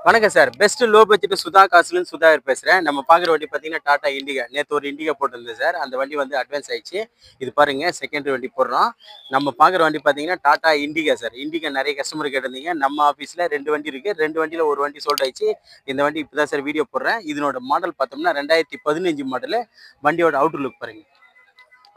வணக்கம் sir. Best low budget சுதா காசுலன்னு சுதாகர் பேசுறேன். நம்ம பார்க்குற வண்டி பார்த்தீங்கன்னா, டாடா இண்டிகா. நேத்து ஒரு இண்டிகா போட்டிருந்தேன் சார். அந்த வண்டி வந்து அட்வான்ஸ் ஆயிடுச்சு. இது பாருங்க செகண்டரி வண்டி போடுறோம். நம்ம பார்க்குற வண்டி பார்த்தீங்கன்னா, டாடா இண்டிகா சார். இண்டிகா நிறைய கஸ்டமர் கேட்டிருந்தீங்க. நம்ம ஆஃபீஸில் 2 வண்டி இருக்கு. 2 வண்டியில ஒரு வண்டி சோல்ட் ஆயிடுச்சு. இந்த வண்டி இப்போ தான் சார் வீடியோ போடுறேன். இதனோட மாடல் பார்த்தோம்னா 2015 மாடலு. வண்டியோட அவுட்டர் லுக் பாருங்க.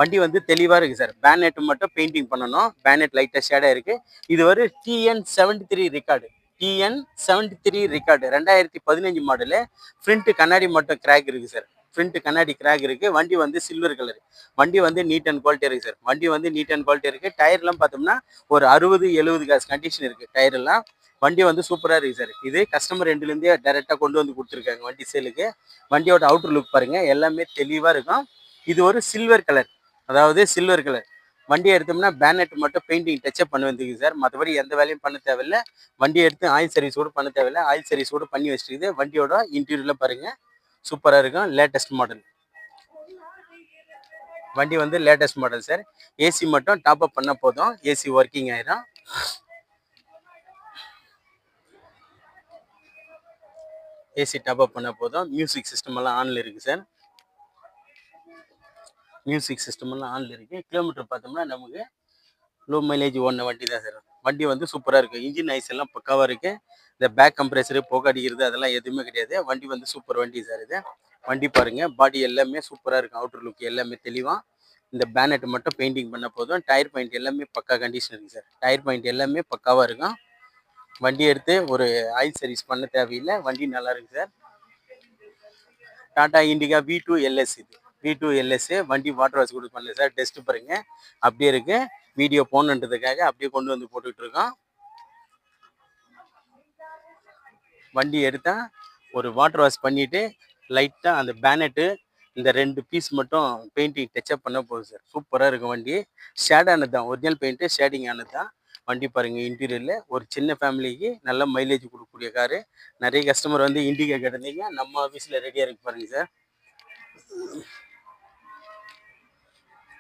வண்டி வந்து தெளிவா இருக்கு சார். பேனெட் மட்டும் பெயிண்டிங் பண்ணணும். பேனெட் லைட்டா ஷேடா இருக்கு. இது ஒரு TN73 record. TN73 record 2015 model. Front கண்ணாடி மட்டும் கிராக் இருக்கு சார். ஃப்ரண்ட் கண்ணாடி கிராக் இருக்கு. வண்டி வந்து சில்வர் கலர். வண்டி வந்து நீட் அண்ட் குவாலிட்டி இருக்கு சார். வண்டி வந்து நீட் அண்ட் குவாலிட்டி இருக்கு. டயர்லாம் பார்த்தோம்னா ஒரு 60-70 காசு கண்டிஷன் இருக்கு டயர் எல்லாம். வண்டி வந்து சூப்பரா இருக்கு சார். இது கஸ்டமர் எண்ட்ல இருந்தே டைரக்டா கொண்டு வந்து கொடுத்துருக்காங்க வண்டி சேலுக்கு. வண்டியோட அவுட்டர் லுக் பாருங்க எல்லாமே தெளிவா இருக்கும். இது ஒரு சில்வர் கலர். அதாவது சில்வர் கலர். வண்டியை எடுத்தோம்னா பேனட் மட்டும் பெயிண்டிங் டச்சப் பண்ண வந்துருக்கு சார். மற்றபடி எந்த வேலையும் பண்ண தேவையில்லை. வண்டியை எடுத்து ஆயில் சர்வீஸ் கூட பண்ண தேவையில்லை. ஆயில் சர்வீஸ் கூட பண்ணி வச்சுருக்குது. வண்டியோட இன்டீரியர்ல பாருங்க சூப்பராக இருக்கும். Latest model. வண்டி வந்து லேட்டஸ்ட் மாடல் சார். ஏசி மட்டும் டாப் அப் பண்ண போதும். ஏசி ஒர்க்கிங் ஆயிரும். ஏசி டாப் அப் பண்ண போதும். மியூசிக் சிஸ்டம் எல்லாம் ஆன்ல இருக்கு சார். மியூசிக் சிஸ்டம் எல்லாம் ஆன்ல இருக்கு. கிலோமீட்டர் பார்த்தோம்னா நமக்கு லோ மைலேஜ் ஓடின வண்டி தான் சார். வண்டி வந்து சூப்பராக இருக்குது. இன்ஜின் ஐஸ் எல்லாம் பக்காவாக இருக்குது. இந்த பேக் கம்ப்ரெசரு புகை அடிக்கிறது அதெல்லாம் எதுவுமே கிடையாது. வண்டி வந்து சூப்பர் வண்டி சார் இது. வண்டி பாருங்கள் பாடி எல்லாமே சூப்பராக இருக்கும். அவுட்டர் லுக் எல்லாமே தெளிவாக. இந்த பேனட் மட்டும் பெயிண்டிங் பண்ண போதும். டயர் பாயிண்ட் எல்லாமே பக்கா கண்டிஷன் இருக்குது சார். டயர் பாயிண்ட் எல்லாமே பக்காவாக இருக்கும். வண்டி எடுத்து ஒரு ஆயில் சர்வீஸ் பண்ண தேவையில்லை. வண்டி நல்லா இருக்குது sir. Tata Indica V2 LS இது. V2 LS வண்டி வாட்டர் வாஷ் கூட பண்ணல சார். டெஸ்ட் பாருங்க அப்படியே இருக்கு. வீடியோ போகணுன்றதுக்காக அப்படியே கொண்டு வந்து போட்டுக்கிட்டு இருக்கோம். வண்டி எடுத்தா ஒரு வாட்டர் வாஷ் பண்ணிட்டு லைட்டா அந்த பேனட்டு இந்த 2 பீஸ் மட்டும் பெயிண்டிங் டச்சப் பண்ண போகுது சார். சூப்பராக இருக்கும் வண்டி. ஷேட் ஆனது தான். ஒரிஜினல் பெயிண்ட்டு ஷேடிங் ஆனது தான். வண்டி பாருங்க இன்டீரியரில் ஒரு சின்ன ஃபேமிலிக்கு நல்ல மைலேஜ் கொடுக்கக்கூடிய காரு. நிறைய கஸ்டமர் வந்து இண்டிகா கேட்டிருந்தீங்க. நம்ம ஆஃபீஸில் ரெடியாக இருக்கு பாருங்க சார்.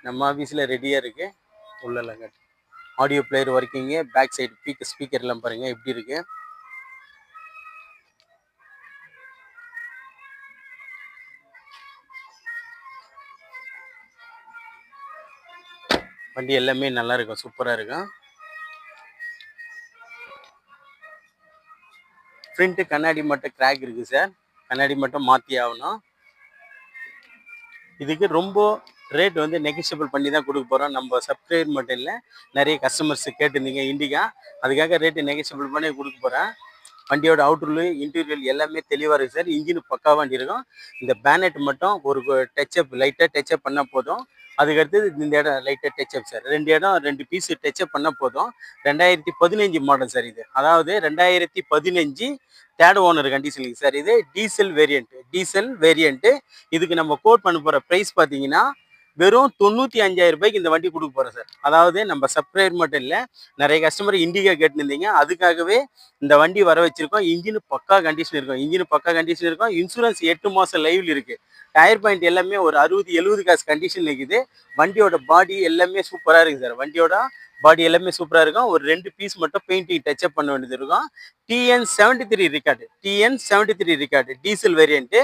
நம்ம ஆஃபீஸில் ரெடியாக இருக்கு. உள்ளலாம் காட்டு. Audio player working. Back side ஸ்பீக்கர்லாம் பாருங்க எப்படி இருக்கு. வண்டி எல்லாமே நல்லா இருக்கும். சூப்பராக இருக்கும். ஃப்ரண்ட் கண்ணாடி மட்டும் கிராக் இருக்கு சார். கண்ணாடி மட்டும் மாற்றி ஆகணும். இதுக்கு ரொம்ப ரேட் வந்து நெகிஷியபிள் பண்ணி தான் கொடுக்க போகிறோம். நம்ம சப்ஸ்கிரைபர் மட்டும் இல்லை, நிறைய கஸ்டமர்ஸ் கேட்டிருந்தீங்க இண்டிகா. அதுக்காக ரேட்டு நெகிஷியபிள் பண்ணி கொடுக்க போகிறேன். வண்டியோட அவுட்டர்லு இன்டீரியல் எல்லாமே தெளிவாக இருக்குது சார். இன்ஜின் பக்காவாக வண்டி இருக்கும். இந்த பேனட் மட்டும் ஒரு டச்சப் லைட்டாக டச்சப் பண்ணால் போதும். அதுக்கடுத்து இந்த இடம் லைட்டாக டச்சப் சார். 2 இடம் 2 பீஸு டச்சப் பண்ணால் போதும். 2015 மாடல் சார் இது. அதாவது 2015 தேர்ட் ஓனர் கண்டிஷனுக்கு சார். இது டீசல் வேரியண்ட்டு. இதுக்கு நம்ம கோட் பண்ண போகிற ப்ரைஸ் பார்த்தீங்கன்னா வெறும் 95,000 ரூபாய்க்கு இந்த வண்டி கொடுக்க போகிறோம் சார். அதாவது நம்ம சப்ஸ்கிரைபர் மட்டும் இல்லை, நிறைய கஸ்டமர் இண்டிகா கேட்டுருந்தீங்க. அதுக்காகவே இந்த வண்டி வர வச்சிருக்கோம். இன்ஜின் பக்கா கண்டிஷன் இருக்கும். இன்சூரன்ஸ் 8 மாதம் லைவ்ல இருக்கு. டயர் பாயிண்ட் எல்லாமே ஒரு 60-70 காசு கண்டிஷன் இருக்குது. வண்டியோட பாடி எல்லாமே சூப்பராக இருக்குது சார். வண்டியோட பாடி எல்லாமே சூப்பராக இருக்கும். ஒரு 2 பீஸ் மட்டும் பெயிண்டிங் டச்சப் பண்ண வேண்டியது இருக்கும். TN73 record diesel variant.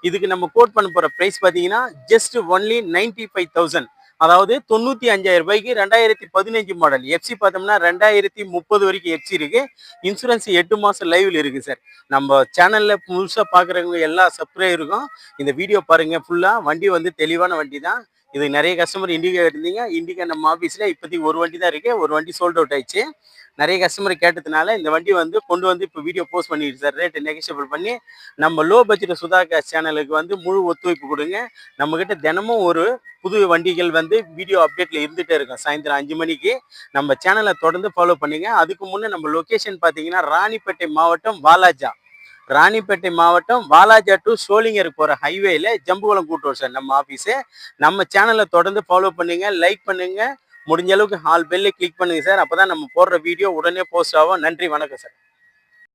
இதுக்கு நம்ம கோட் பண்ண போகிற ப்ரைஸ் பார்த்தீங்கன்னா ஜஸ்ட் ஒன்லி 95,000. அதாவது 95,000 ரூபாய்க்கு 2015 மாடல். எஃப்சி பார்த்தோம்னா 2030 வரைக்கும் எஃப்சி இருக்கு. இன்சூரன்ஸ் 8 மாதம் லைவ்ல இருக்கு சார். நம்ம சேனல்ல முழுசாக பார்க்குறவங்க எல்லா சப்ஸ்கிரைபருக்கும் இந்த வீடியோ பாருங்க ஃபுல்லாக. வண்டி வந்து தெளிவான வண்டி தான். இது நிறைய கஸ்டமர் இண்டிகா கேட்டிருந்தீங்க. இண்டிகா நம்ம ஆஃபீஸில் இப்போதைக்கு ஒரு வண்டி தான் இருக்கு. ஒரு வண்டி சோல்ட் அவுட் ஆயிடுச்சு. நிறைய கஸ்டமர் கேட்டதுனால இந்த வண்டி வந்து கொண்டு வந்து இப்போ வீடியோ போஸ்ட் பண்ணிடுச்சு சார். ரேட்டு நெகிஷியபிள் பண்ணி நம்ம லோ பட்ஜெட் சுதாகர் சேனலுக்கு வந்து முழு ஒத்துழைப்பு கொடுங்க. நம்மக்கிட்ட தினமும் ஒரு புது வண்டிகள் வந்து வீடியோ அப்டேட்ல இருந்துகிட்டே இருக்கும். சாயந்தரம் 5 மணிக்கு நம்ம சேனலை தொடர்ந்து ஃபாலோ பண்ணுங்க. அதுக்கு முன்னே நம்ம லொக்கேஷன் பார்த்தீங்கன்னா ராணிப்பேட்டை மாவட்டம் வாலாஜா டு சோளிங்கர் போகிற ஹைவேல ஜம்புகுளம் கூட்டுறோம் சார் நம்ம ஆஃபீஸு. நம்ம சேனலை தொடர்ந்து ஃபாலோ பண்ணுங்க, லைக் பண்ணுங்க, முடிஞ்ச அளவுக்கு ஆல் பெல்லை கிளிக் பண்ணுங்க சார். அப்போ தான் நம்ம போடுற வீடியோ உடனே போஸ்ட் ஆகும். நன்றி, வணக்கம் சார்.